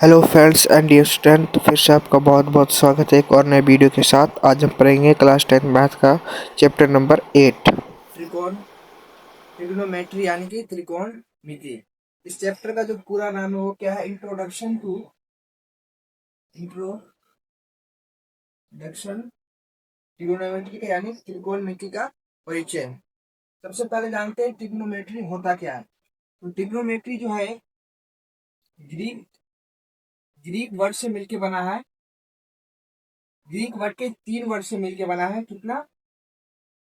Hello friends and dear student, तो फिर से आपका बहुत बहुत स्वागत है एक और नए वीडियो के साथ। आज हम पढ़ेंगे क्लास 10 मैथ का चैप्टर नंबर 8 त्रिकोण ट्रिग्नोमेट्री यानी कि त्रिकोणमिति। इस चैप्टर का जो पूरा नाम है वो क्या है? इंट्रोडक्शन ट्रिग्नोमेट्री का यानी त्रिकोणमिति का परिचय। सबसे पहले जानते हैं ट्रिग्नोमेट्री होता क्या है। तो ट्रिग्नोमेट्री जो है ग्रीक ग्रीक वर्ड से मिलकर बना है। ग्रीक वर्ड के 3 वर्ड से मिलकर बना है। कितना?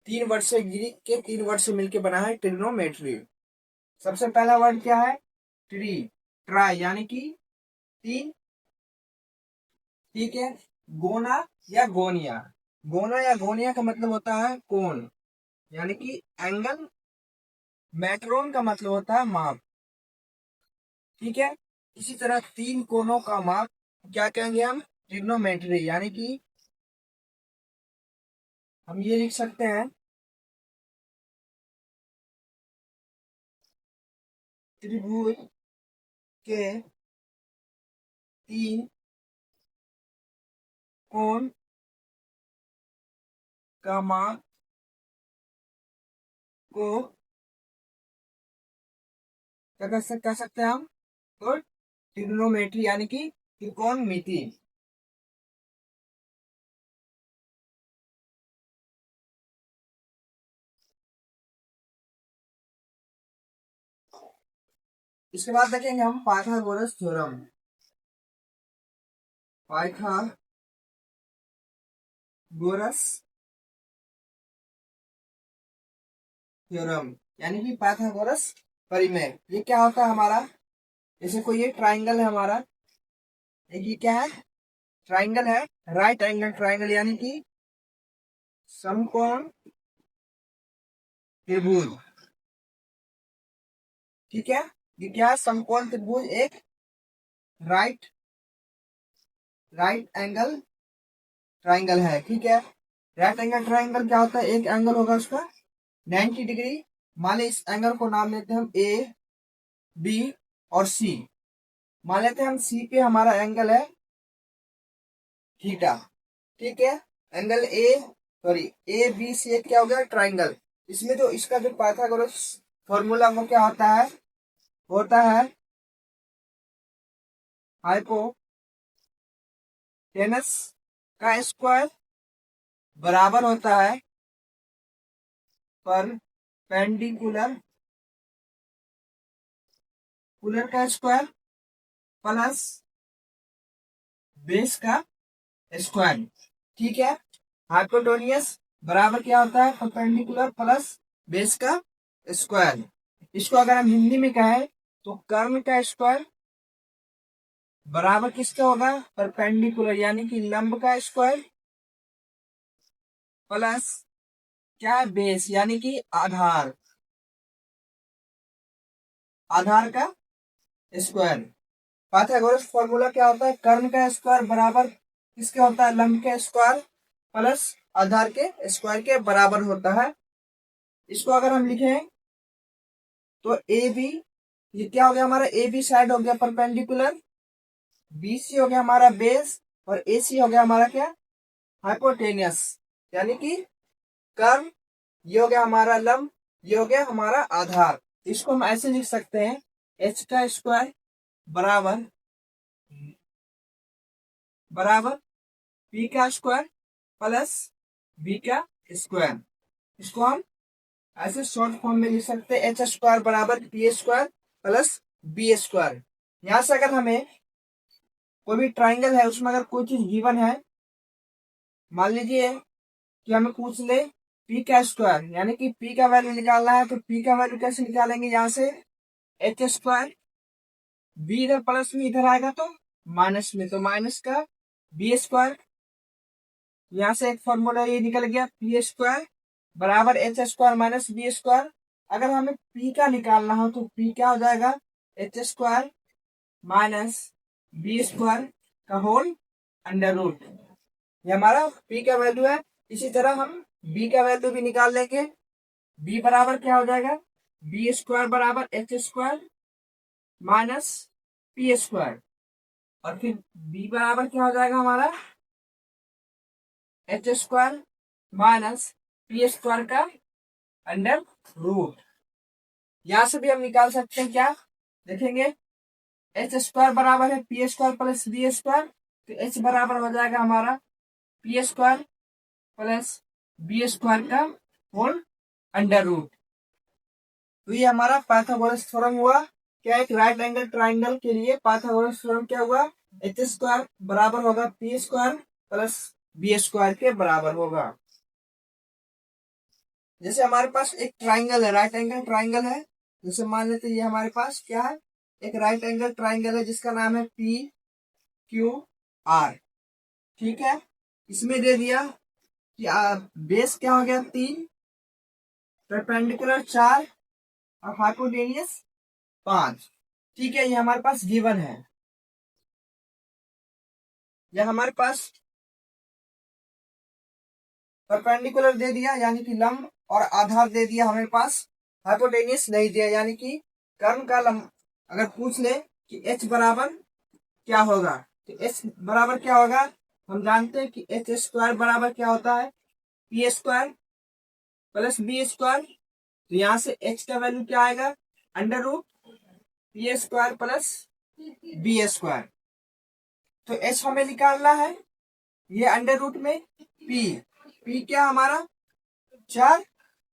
3 वर्ड से, ग्रीक के 3 वर्ड से मिलकर बना है ट्रिग्नोमेट्री। सबसे पहला वर्ड क्या है? ट्राई यानी कि 3। ठीक है। गोना या गोनिया। गोना या गोनिया का मतलब होता है कोण, यानी कि एंगल। मेट्रोन का मतलब होता है माप। ठीक है। इसी तरह 3 कोणों का माप क्या कहेंगे हम? ट्रिग्नोमेट्री। यानी कि हम ये लिख सकते हैं, त्रिभुज के 3 कोण का माप को क्या कह सकते हैं हम? तो ट्रिग्नोमेट्री यानी कि त्रिकोणमिति। इसके बाद देखेंगे हम पाइथागोरस थ्योरम। पाइथागोरस थ्योरम यानी कि पाइथागोरस परिमेय। ये क्या होता है हमारा? जैसे कोई ये ट्राइंगल है हमारा, एक ये क्या है? ट्राइंगल है। राइट एंगल ट्राइंगल यानी कि समकोण त्रिभुज। ठीक है। ये क्या है? समकोण त्रिभुज एक राइट राइट एंगल ट्राइंगल है। ठीक है। राइट एंगल ट्राइंगल क्या होता है? एक एंगल होगा उसका 90 डिग्री। मान ली इस एंगल को नाम लेते हैं हम ए, बी और सी। मान लेते हैं हम सी पे हमारा एंगल है थीटा। ठीक है। एंगल ए बी सी क्या हो गया? ट्राइंगल। इसमें जो इसका जो पाइथागोरस फॉर्मूला वो क्या होता है हाइपोटेनस का स्क्वायर बराबर होता है परपेंडिकुलर का स्क्वायर प्लस बेस का स्क्वायर। ठीक है। हाइपोटेनियस बराबर क्या होता है? परपेंडिकुलर प्लस बेस का स्क्वायर। इसको अगर हम हिंदी में कहें तो कर्ण का स्क्वायर बराबर किसका होगा? परपेंडिकुलर यानी कि लंब का स्क्वायर प्लस क्या है? बेस यानी कि आधार का स्क्वायर। पाइथागोरस फॉर्मूला क्या होता है? कर्ण का स्क्वायर बराबर किसके होता है? लंब के स्क्वायर प्लस आधार के स्क्वायर के बराबर होता है। इसको अगर हम लिखें तो ए बी, ये क्या हो गया हमारा? ए बी साइड हो गया परपेंडिकुलर, बी सी हो गया हमारा बेस और ए सी हो गया हमारा क्या? हाइपोटेनियस यानी कि कर्ण। ये हो गया हमारा लंब, ये हो गया हमारा आधार। इसको हम ऐसे लिख सकते हैं, एच का स्क्वायर बराबर बराबर पी का स्क्वायर प्लस बी का स्क्वायर। इसको हम ऐसे शॉर्ट फॉर्म में लिख सकते हैं, एच स्क्वायर बराबर P square plus B square. यहां से अगर हमें कोई भी ट्राइंगल है उसमें अगर कोई चीज गिवन है, मान लीजिए कि हमें पूछ ले पी का स्क्वायर यानी कि पी का वैल्यू निकालना है, तो पी का वैल्यू कैसे निकालेंगे? यहाँ से एच स्क्वायर, बी इधर प्लस में इधर आएगा तो माइनस में, तो माइनस का बी स्क्वायर। यहाँ से एक फॉर्मूला ये निकल गया, पी स्क्वायर बराबर H square minus B square. अगर हमें पी का निकालना हो तो पी क्या हो जाएगा? H square minus B square का होल अंडर रूट। ये हमारा पी का वैल्यू है। इसी तरह हम बी का वैल्यू भी निकाल लेंगे। बी बराबर क्या हो जाएगा? बी स्क्वायर बराबर H square minus P square और फिर b बराबर क्या हो जाएगा हमारा H square minus P square का अंडर रूट। यहां से भी हम निकाल सकते हैं क्या, देखेंगे एच स्क्वायर बराबर है P square plus B square, तो एच बराबर हो जाएगा हमारा P square plus B square का होल अंडर रूट। तो ये हमारा पाइथागोरस थ्योरम हुआ। क्या एक राइट एंगल ट्राइंगल के लिए पाइथागोरस थ्योरम क्या हुआ, एच स्क्वायर बराबर होगा P square plus B square के बराबर होगा। जैसे हमारे पास एक ट्राइंगल है, राइट एंगल ट्राइंगल है, जैसे मान लेते ये हमारे पास क्या है, एक राइट एंगल ट्राइंगल है जिसका नाम है पी क्यू आर। ठीक है, इसमें दे दिया कि बेस क्या हो गया 3, परपेंडिकुलर 4 और हाइपोटेनियस 5। ठीक है, ये हमारे पास गिवन है। यह हमारे पास परपेंडिकुलर दे दिया यानी कि लंब, और आधार दे दिया हमारे पास, हाइपोटेनियस नहीं दिया यानी कि कर्ण का लंब। अगर पूछ ले कि h बराबर क्या होगा, तो h बराबर क्या होगा, हम जानते हैं कि एच स्क्वायर बराबर क्या होता है P square plus B square. तो यहां से h का वैल्यू क्या आएगा under root P square plus B square. तो h हमें निकालना है, ये अंडर रूट में p क्या हमारा 4,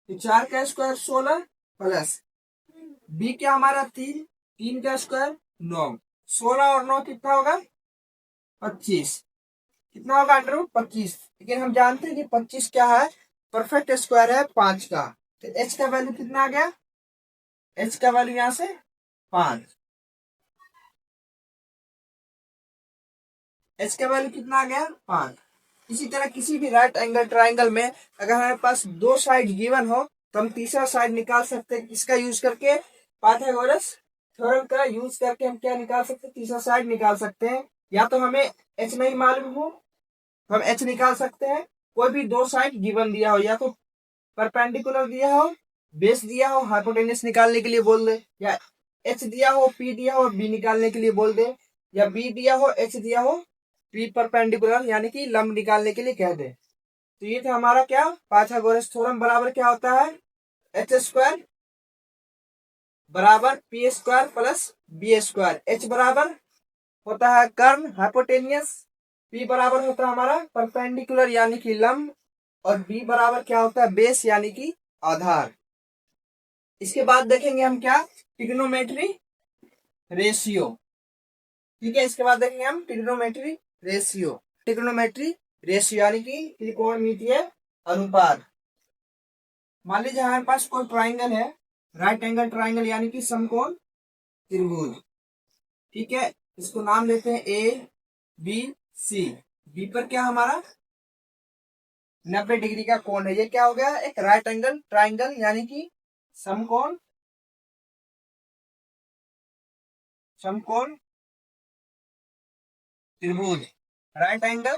तो 4 का स्क्वायर 16 प्लस बी क्या हमारा 3 का स्क्वायर 9, 16 और 9 कितना होगा 25, कितना होगा अंडर रूट 25। लेकिन हम जानते हैं कि 25 क्या है, परफेक्ट स्क्वायर है 5 का। तो एच का वैल्यू कितना आ गया, एच का वैल्यू यहां से 5, एच का वैल्यू कितना आ गया 5। इसी तरह किसी भी राइट एंगल ट्राइंगल में अगर हमारे पास 2 साइड गिवन हो तो हम तीसरा साइड निकाल सकते हैं। इसका यूज करके पाइथागोरस थ्योरम का यूज करके हम क्या निकाल सकते हैं, तीसरा साइड निकाल सकते हैं। या तो हमें एच नहीं मालूम हो तो हम एच निकाल सकते हैं। कोई भी 2 साइड गिवन दिया हो, या तो परपेंडिकुलर दिया हो, बेस दिया हो, हाइपोटेन्यूस निकालने के लिए बोल दे, या एच दिया हो पी दिया हो बी निकालने के लिए बोल दे, या बी दिया हो एच दिया हो पी परपेंडिकुलर यानी कि लंब निकालने के लिए कह दे। तो ये था हमारा क्या पाइथागोरस थ्योरम बराबर क्या होता है, एच स्क्वायर बराबर P square plus B square. H बराबर होता है कर्ण हाइपोटेनियस, पी बराबर होता है हमारा परपेंडिकुलर यानी कि लंब, और बी बराबर क्या होता है बेस यानी कि आधार। इसके बाद देखेंगे हम क्या, ट्रिग्नोमेट्री रेशियो। ठीक है, इसके बाद देखेंगे हम ट्रिग्नोमेट्री रेशियो। ट्रिग्नोमेट्री रेशियो यानी कि त्रिकोणमितीय अनुपात। मान लीजिए हमारे पास कोई ट्राइंगल है, राइट एंगल ट्राइंगल यानी कि समकोण त्रिभुज। ठीक है, इसको नाम लेते हैं ए बी सी। बी पर क्या हमारा 90 डिग्री का कोण है, ये क्या हो गया एक राइट एंगल ट्राइंगल यानी कि समकोण समकोण त्रिभुज, राइट एंगल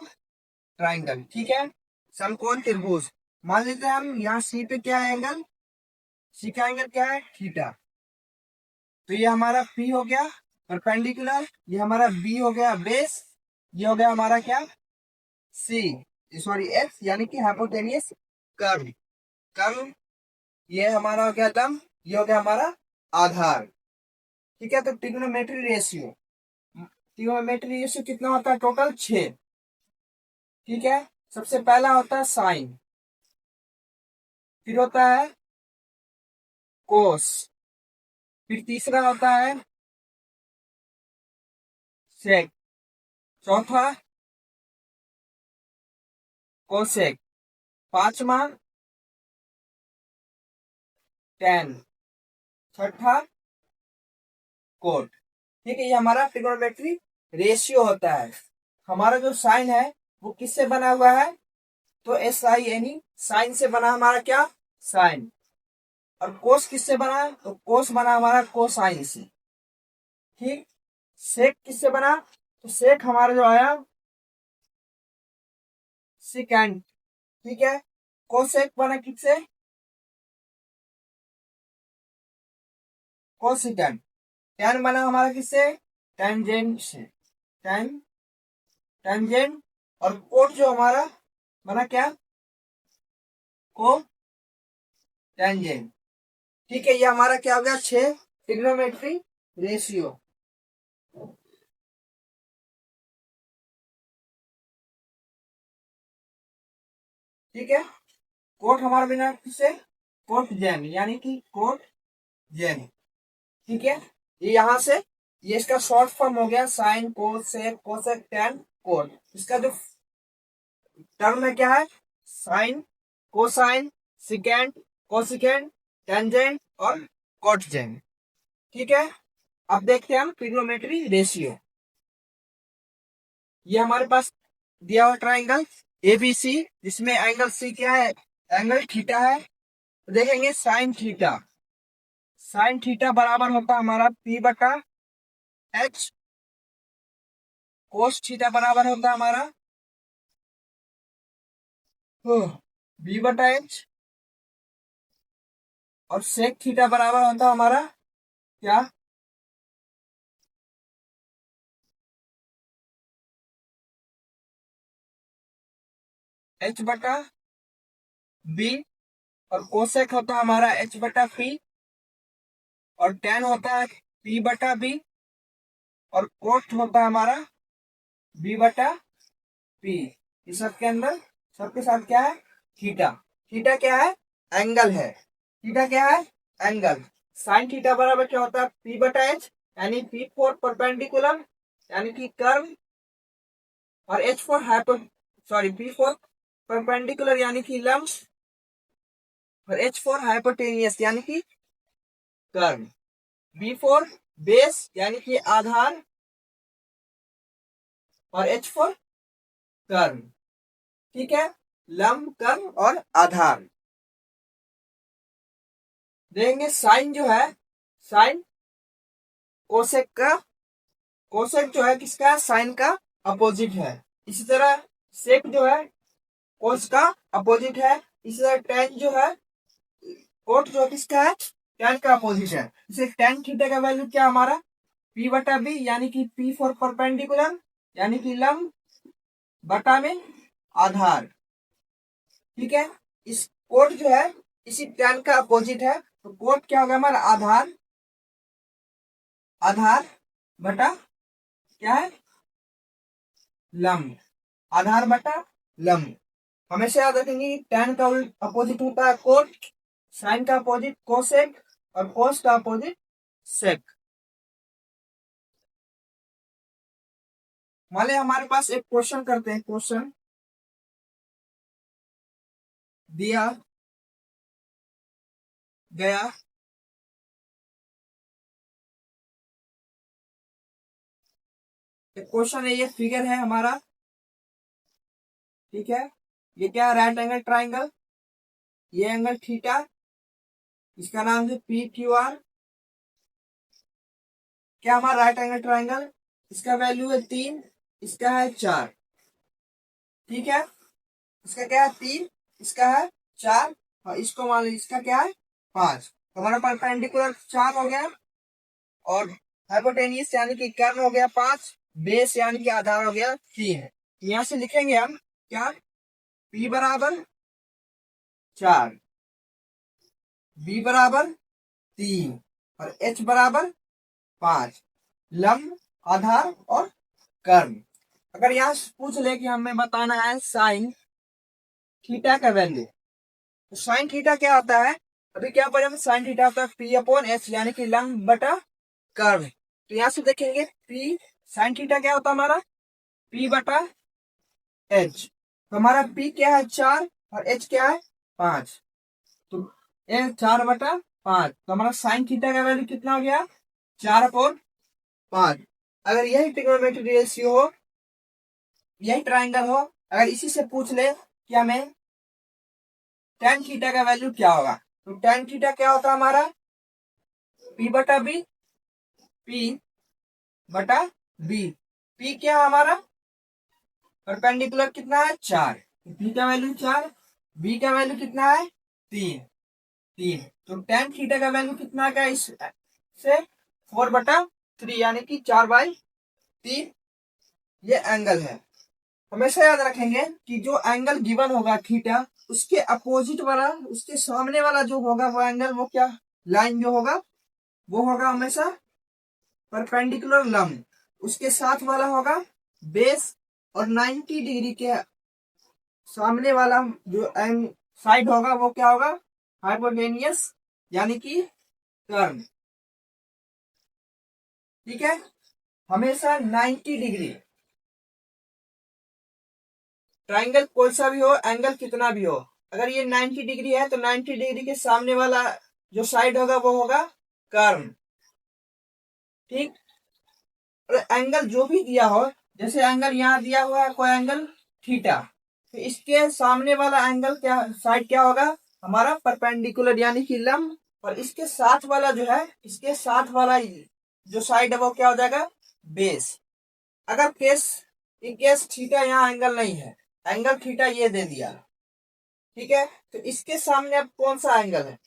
ट्राइंगल। ठीक है, समकोण त्रिभुज। मान लेते हैं हम यहाँ सी पे क्या है एंगल, सी का एंगल क्या है थीटा। तो ये हमारा पी हो गया परपेंडिकुलर, ये हमारा बी हो गया बेस, ये हो गया हमारा क्या सी, सॉरी एक्स यानी कि हाइपोटेनियस कर्व। कर्व ये हमारा हो गया लंब, ये हो गया हमारा आधार। ठीक है, तो ट्रिग्नोमेट्री रेशियो, ट्रिग्नोमेट्री रेशियो कितना होता है टोटल 6। ठीक है, सबसे पहला होता है साइन, फिर होता है कोस, फिर तीसरा होता है सेक, चौथा कोसेक, पांचवा टेन, छठा कोट। ठीक है, ये हमारा ट्रिग्नोमेट्री रेशियो होता है। हमारा जो साइन है वो किससे बना हुआ है, तो S I N E sine से बना हमारा क्या साइन। और कोस किससे बना, तो कोस बना हमारा कोसाइन से। ठीक, सेक किससे बना, तो सेक हमारा जो आया सिकेंड। ठीक है, कोसेक बना किससे, कोसिकेंड। टेन बना हमारा किससे, टेंजेंट से। टेंजेंट और कोट जो हमारा बना क्या, को टेंजेंट। ठीक है, ये हमारा क्या हो गया, 6 ट्रिग्नोमेट्री रेशियो। ठीक है, कोट हमारा बिना किससे, कोट जेन यानी कि कोट जेन। ठीक है, ये यहां से ये इसका शॉर्ट फॉर्म हो गया sine cos sec cosec tan cot. इसका जो टर्म है क्या है, sine cosine secant cosecant tangent और कोटजेंट। ठीक है, अब देखते हैं हम ट्रिग्नोमेट्री रेशियो। ये हमारे पास दिया हुआ ट्राइंगल एबीसी, जिसमें एंगल सी क्या है, एंगल थीटा है। तो देखेंगे साइन थीटा बराबर होता है हमारा पी बटा एच, कोस थीटा बराबर होता है हमारा बी बटा एच, और सेक थीटा बराबर होता है हमारा क्या, एच बटा बी, और कोसेक होता है हमारा एच बटा पी, और टेन होता है पी बटा बी, और कोट होता है हमारा बी बटा पी। इस सब के अंदर सबके साथ क्या है, थीटा। थीटा क्या है, एंगल है। थीटा क्या है, एंगल। साइन थीटा बराबर क्या होता है, पी बटा एच, यानी पी फॉर परपेंडिकुलर यानी कि कर्व, और H for P for perpendicular यानी कि लंब, और एच फॉर हाइपोटेनियस यानी कि कर्व, बी फॉर बेस यानी कि आधार, और एच फॉर कर्व। ठीक है, लंब कर्व और आधार। देखेंगे साइन जो है, साइन कोसेक का, कोसेक जो है किसका, साइन का अपोजिट है। इसी तरह सेक जो है कोस का अपोजिट है। इसी तरह टेन जो है, कोट जो किसका है, टेन का अपोजिट है। इसे टेन थीटा का वैल्यू क्या हमारा, पी बटा बी, यानी कि पी फॉर परपेंडिकुलर यानी कि लंब, बटा में आधार। ठीक है, इस कोट जो है इसी टेन का अपोजिट है, तो कोट क्या होगा हमारा, आधार, आधार बटा क्या है, लंब, आधार बटा लंब। हमेशा याद रखेंगे टेन का अपोजिट होता है कोट, साइन का अपोजिट कोसेक, और कोस का अपोजिट सेक। मान लिया हमारे पास एक क्वेश्चन करते हैं, क्वेश्चन दिया गया एक क्वेश्चन है, ये फिगर है हमारा। ठीक है, ये क्या है, राइट एंगल ट्राइंगल, ये एंगल थीटा, इसका नाम है पी क्यू आर। क्या हमारा राइट एंगल ट्राइंगल, इसका वैल्यू है 3, इसका है 4। ठीक है, इसका क्या है 3, इसका है 4, और इसको मान लीजिए इसका क्या है 5। तो हमारा परपेंडिकुलर 4 हो गया, और हाइपोटेनियस यानी कि कर्ण हो गया 5, बेस यानी कि आधार हो गया 3। यहां से लिखेंगे हम क्या, P बराबर 4, B बराबर 3, और H बराबर 5, लंब, आधार और कर्ण। अगर यहाँ से पूछ ले कि हमें बताना है साइन थीटा का वैल्यू, तो साइन थीटा क्या होता है, अभी क्या पढ़े, साइन थीटा होता है पी अपॉन एच, यानी कि लंब बटा कर्व। तो यहाँ से देखेंगे पी साइन थीटा क्या होता है हमारा, पी बटा एच। तो हमारा पी क्या है 4, और एच क्या है 5, तो ये 4/5। तो हमारा साइन थीटा का वैल्यू कितना हो गया, 4/5। अगर यही ट्रिग्नोमेट्री रेशियो हो, यही ट्राइंगल हो, अगर इसी से पूछ ले कि हमें टेन थीटा का वैल्यू क्या होगा, तो टेन थीटा क्या होता है हमारा, पी बटा बी, पी बटा बी। पी क्या है हमारा, परपेंडिकुलर कितना है 4, पी का वैल्यू 4, बी का वैल्यू कितना है 3। तो टेन थीटा का वैल्यू कितना का, इस से 4/3 यानी कि 4/3। ये एंगल है। हमेशा याद रखेंगे कि जो एंगल गिवन होगा थीटा, उसके अपोजिट वाला, उसके सामने वाला जो होगा वो एंगल, वो क्या लाइन जो होगा वो होगा हमेशा परपेंडिकुलर लंब। उसके साथ वाला होगा बेस, और 90 डिग्री के सामने वाला जो साइड होगा वो क्या होगा, हाइपोटेनियस यानी कि कर्व। ठीक है, हमेशा 90 डिग्री, ट्राइंगल कोई सा भी हो, एंगल कितना भी हो, अगर ये 90 डिग्री है तो 90 डिग्री के सामने वाला जो साइड होगा वो होगा कर्व। ठीक, और एंगल जो भी दिया हो, जैसे एंगल यहाँ दिया हुआ है कोई एंगल थीटा, तो इसके सामने वाला एंगल क्या, साइड क्या होगा हमारा परपेंडिकुलर यानी कि लंब, और इसके साथ वाला जो है, इसके साथ वाला जो साइड है वो क्या हो जाएगा बेस। अगर इन केस थीटा यहाँ एंगल नहीं है, एंगल थीटा ये दे दिया, ठीक है, तो इसके सामने अब कौन सा एंगल है,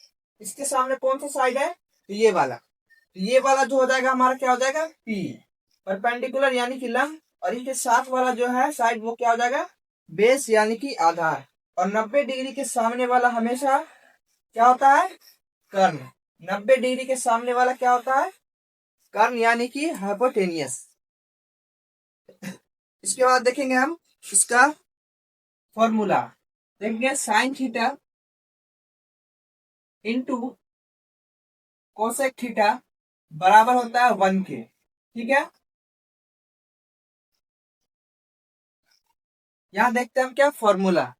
इसके सामने कौन सा साइड है, तो ये वाला, तो ये वाला जो हो जाएगा हमारा क्या हो जाएगा पी, परपेंडिकुलर यानी कि लंब, और इसके साथ वाला जो है साइड वो क्या हो जाएगा बेस यानी कि आधार। और 90 डिग्री के सामने वाला हमेशा क्या होता है कर्ण। 90 डिग्री के सामने वाला क्या होता है कर्ण यानी कि हाइपोटेनियस। इसके बाद देखेंगे हम इसका फॉर्मूला, देखेंगे sine theta into cosec theta बराबर होता है 1 के। ठीक है, यहां देखते हैं हम क्या फॉर्मूला,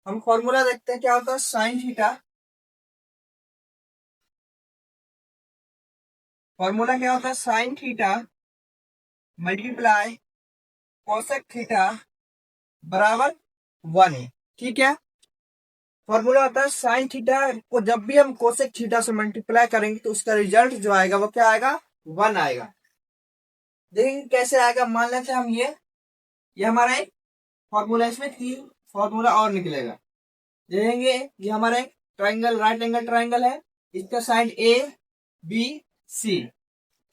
हम फॉर्मूला देखते हैं क्या होता है साइन थीटा, फॉर्मूला क्या होता है sine theta multiply cosec theta बराबर 1 है। ठीक है, फॉर्मूला होता है साइन थीटा को जब भी हम कोसेक थीटा से मल्टीप्लाई करेंगे तो उसका रिजल्ट जो आएगा वो क्या आएगा 1 आएगा। देखेंगे कैसे आएगा, मान लेते हैं हम ये हमारा एक फॉर्मूला, इसमें 3 फॉर्मूला और निकलेगा। देखेंगे ये हमारा एक ट्राइंगल, राइट एंगल ट्राइंगल है, इसका साइड ए बी सी।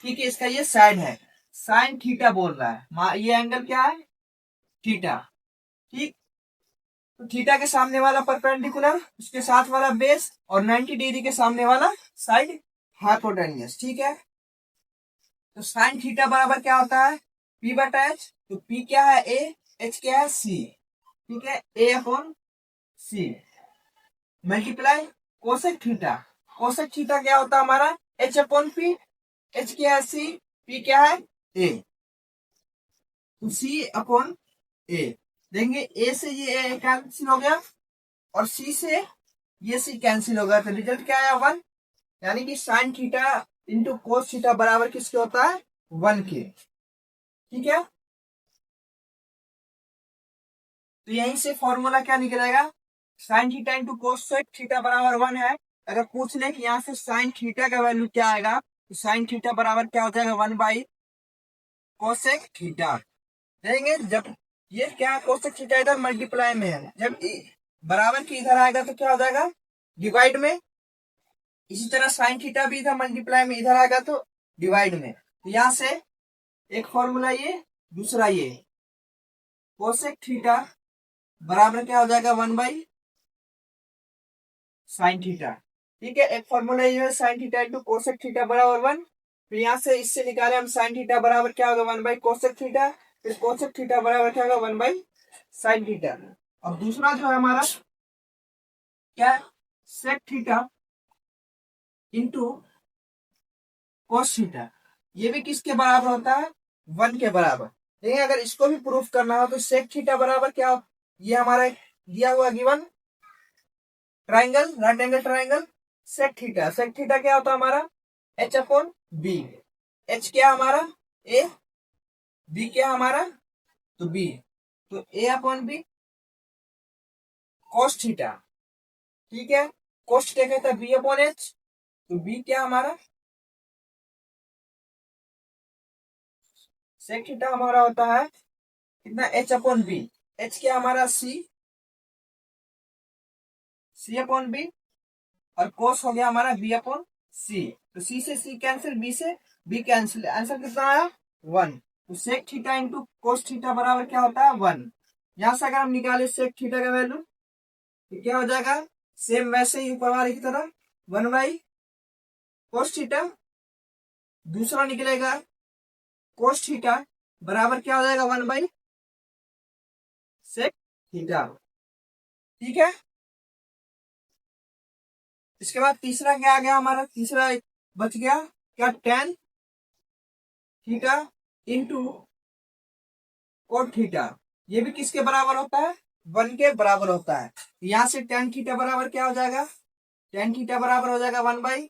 ठीक है, इसका ये साइड है, साइन थीटा बोल रहा है, ये एंगल क्या है थीटा। ठीक, तो थीटा के सामने वाला परपेंडिकुलर, उसके साथ वाला बेस, और 90 डिग्री के सामने वाला साइड हाइपोटेनियस। ठीक है, तो साइन थीटा बराबर क्या होता है पी बटा एच, तो पी क्या है ए, एच क्या है सी। ठीक है, A upon C multiply cosec theta, cosec theta क्या होता है हमारा एच अपॉन पी, एच क्या है सी, पी क्या है ए, तो सी अपॉन ए। देंगे ए से ये कैंसिल हो गया, और सी से ये सी कैंसिल हो गया, तो रिजल्ट क्या आया 1, यानी कि sine theta into cos theta बराबर किसके होता है 1 के। ठीक है, तो यहीं से फॉर्मूला क्या निकलेगा sine theta into cos theta बराबर 1 है। अगर पूछ ले कि यहाँ से साइन थीटा का वैल्यू क्या आएगा, तो साइन थीटा बराबर क्या हो जाएगा 1 बाई कोसेक थीटा। देंगे जब ये क्या कोसेक थीटा इधर मल्टीप्लाई में है, जब बराबर की इधर आएगा तो क्या हो जाएगा डिवाइड में। इसी तरह साइन थीटा भी इधर मल्टीप्लाई में इधर आएगा तो डिवाइड में। तो यहां से एक फॉर्मूला ये, दूसरा ये, कोसेक थीटा बराबर क्या हो जाएगा 1 बाई साइन थीटा। ठीक है, एक फॉर्मूला ये है sine theta into cosec theta बराबर 1। फिर यहाँ से इससे निकाले हम साइन थीटा बराबर क्या होगा 1 बाई कोसेक थीटा, फिर कोसेक थीटा बराबर क्या होगा 1 बाई साइन थीटा। और दूसरा जो है हमारा क्या sec theta into cos theta, ये भी किसके बराबर होता है 1 के बराबर। देखिए अगर इसको भी प्रूफ करना हो तो सेक थीटा बराबर क्या हो? ये हमारा दिया हुआ given triangle, right angle triangle, sec theta क्या होता है हमारा एच अपॉन बी। एच क्या हमारा ए, बी क्या हमारा तो बी, तो ए अपॉन बी कोस थीटा। ठीक है, कोस थीटा कहता है बी अपॉन एच, तो बी क्या हमारा सेक थीटा हमारा होता है कितना एच अपॉन बी। एच क्या हमारा सी अपॉन बी, और कोस हो गया हमारा बी अपॉन सी। तो सी से सी कैंसिल, बी से बी कैंसिल, आंसर कितना आया 1। तो sec theta into cos theta बराबर क्या होता है 1। यहां से अगर हम निकाले सेक थीटा का वैल्यू तो क्या हो जाएगा, सेम वैसे ही ऊपर वाले की तरह 1 बाई कोस थीटा, दूसरा निकलेगा कोस थीटा बराबर क्या हो जाएगा 1 बाई सेक थीटा। ठीक है, इसके बाद तीसरा क्या आ गया हमारा, तीसरा बच गया क्या, tan theta into cot theta. ये भी किसके बराबर होता है, 1 के बराबर होता है। यहां से टेन थीटा बराबर क्या हो जाएगा, टेन थीटा बराबर हो जाएगा 1 बाई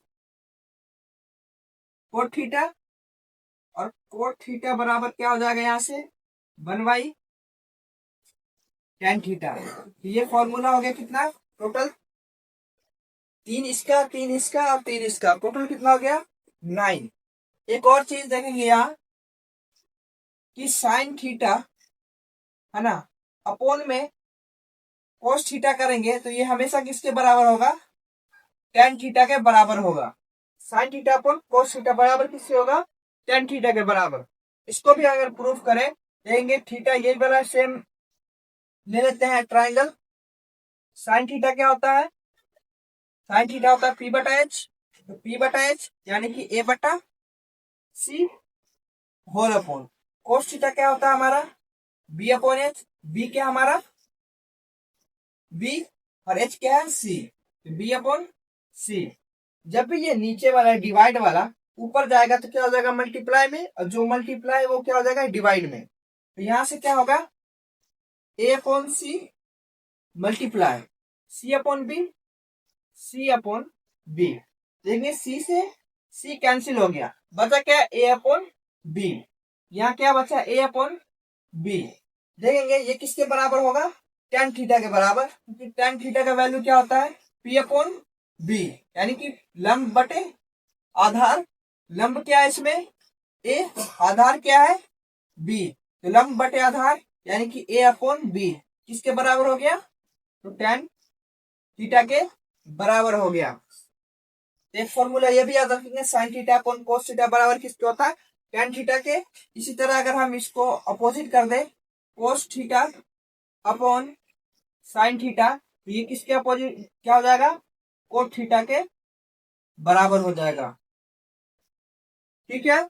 कोट थीटा, और कोट थीटा बराबर क्या हो जाएगा यहाँ से 1 बाई टेन थीटा। ये फॉर्मूला हो गया कितना, टोटल 3 इसका, 3 इसका और 3 इसका, टोटल कितना हो गया 9। एक और चीज देखेंगे यहाँ कि साइन थीटा है ना अपोन में कोस थीटा करेंगे तो ये हमेशा किसके बराबर होगा, टेन थीटा के बराबर होगा। साइन थीटा अपोन कोस थीटा बराबर किससे होगा, टेन थीटा के बराबर। इसको भी अगर प्रूफ करें देंगे, थीटा ये वाला सेम ले लेते हैं ट्राइंगल। साइन थीटा क्या होता है, साइन थीटा होता है पी बटा एच, तो पी बटा एच यानी कि ए बटा सी होल अपॉन कोस थीटा क्या होता है हमारा बी अपॉन एच, बी क्या हमारा बी और एच क्या है सी, बी अपॉन सी। जब भी ये नीचे वाला डिवाइड वाला ऊपर जाएगा तो क्या हो जाएगा मल्टीप्लाई में, और जो मल्टीप्लाई वो क्या हो जाएगा डिवाइड में। तो यहां से क्या होगा ए upon C multiply C upon B, सी अपॉन बी। देखेंगे सी से सी कैंसिल हो गया, बचा क्या ए अपॉन बी। यहाँ क्या बचा ए अपॉन बी। देखेंगे ये किसके बराबर होगा, टेन थीटा के बराबर, क्योंकि टेन थीटा का वैल्यू क्या होता है पी अपॉन बी, यानी कि लंब बटे आधार। लंब क्या है इसमें ए, आधार क्या है बी, तो लंब बटे आधार यानी कि ए अपॉन बी किसके बराबर हो गया, तो टेन थीटा के बराबर हो गया। एक फॉर्मूला ये भी याद रखेंगे, साइन थीटा अपॉन कोस थीटा बराबर किसके होता है, टेन थीटा के। इसी तरह अगर हम इसको अपोजिट कर दे cos theta upon sine theta, तो ये किसके अपोजिट क्या हो जाएगा, कोट थीटा के बराबर हो जाएगा। ठीक है,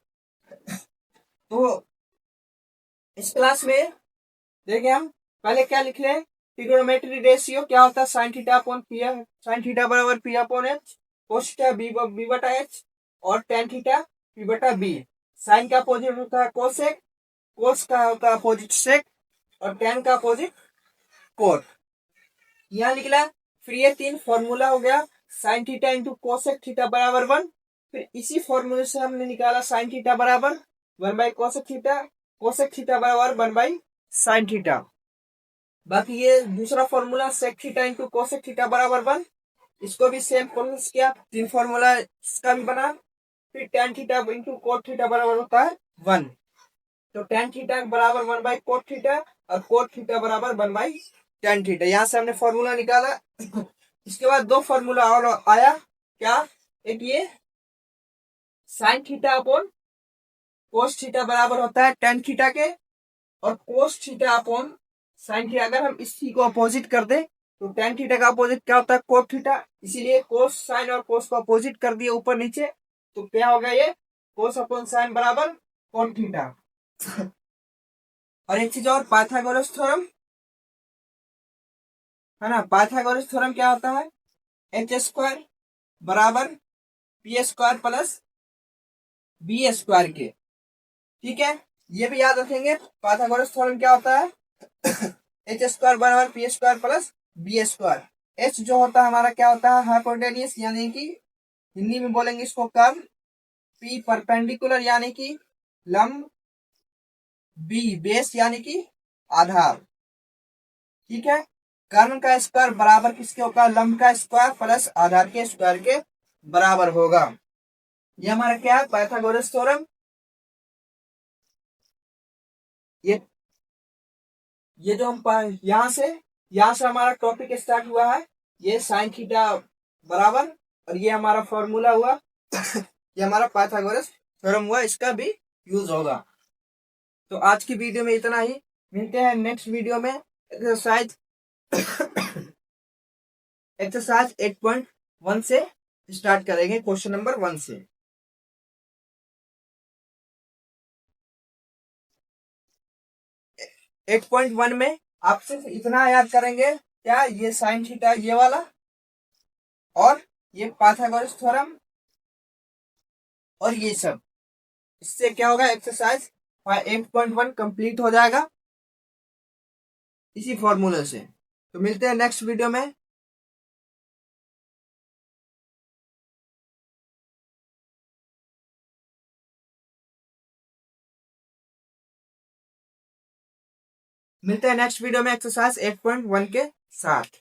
तो इस क्लास में देखिए हम पहले क्या लिख लें, ट्रिग्नोमेट्री रेशियो क्या होता है, sine theta upon P, sine theta बराबर P upon H, cos theta B बटा एच, और टेन थीटा पी बटा बी। साइन का अपोजिट होता है कोसेक, कोस का होता है अपोजिट सेक, और टेन का अपोजिट कोट। यहाँ निकला, फिर ये तीन फॉर्मूला हो गया, sine theta into cosec theta बराबर 1। फिर इसी फॉर्मूले से हमने निकाला साइन थीटा बराबर 1 by cosec theta, cosec theta बराबर 1 बाई साइन थीटा। बाकी ये दूसरा formula sec theta into cosec theta बराबर 1, इसको भी सेम प्रोसेस किया, तीन फॉर्मूला इसका भी बना। फिर tan theta into cot theta बराबर होता है 1, तो टेन थीटा बराबर 1 बाई कोट थीटा, और कोट थीटा बराबर 1 बाई टेन थीटा। यहां से हमने फॉर्मूला निकाला। इसके बाद दो फॉर्मूला और आया, क्या, एक ये साइन थीटा अपॉन कोस थीटा बराबर होता है टेन थीटा के, और कोस थीटा अपॉन साइन थीटा। अगर हम इसी को अपोजिट कर दे तो टेन थीटा का अपोजिट क्या होता है कोट थीटा, इसीलिए कोस साइन और कोस को अपोजिट कर दिए ऊपर नीचे, तो क्या होगा ये कोस अपॉन साइन बराबर कोट थीटा। और एक चीज और, पाइथागोरस थ्योरम है ना, पाइथागोरस थ्योरम क्या होता है, एच स्क्वायर बराबर P square plus B square के। ठीक है, ये भी याद रखेंगे, पाइथागोरस थ्योरम क्या होता है एच स्क्वायर बराबर P square plus B square. H जो होता है हमारा क्या होता है हाइपोटेन्यूस, यानी कि हिंदी में बोलेंगे इसको कर्व, पी परपेंडिकुलर यानी कि लंब, बी बेस यानी कि आधार। ठीक है, कर्व का स्क्वायर बराबर किसके होगा, लंब का स्क्वायर प्लस आधार के स्क्वायर के बराबर होगा। ये हमारा क्या है पाइथागोरस थ्योरम। ये ये जो हम यहाँ से हमारा टॉपिक स्टार्ट हुआ है, ये साइन थीटा बराबर, और ये हमारा फॉर्मूला हुआ ये हमारा पाइथागोरस थ्योरम हुआ, इसका भी यूज होगा। तो आज की वीडियो में इतना ही, मिलते हैं नेक्स्ट वीडियो में। एक्सरसाइज एक्सरसाइज 8.1 से स्टार्ट करेंगे, क्वेश्चन नंबर 1 से। 8.1 में आप सिर्फ इतना याद करेंगे, क्या ये साइन थीटा ये वाला, और ये पाइथागोरस थ्योरम, और ये सब। इससे क्या होगा, एक्सरसाइज 8.1 कंप्लीट हो जाएगा इसी फॉर्मूले से। तो मिलते हैं नेक्स्ट वीडियो में। मिलते हैं नेक्स्ट वीडियो में एक्सरसाइज 8.1 के साथ।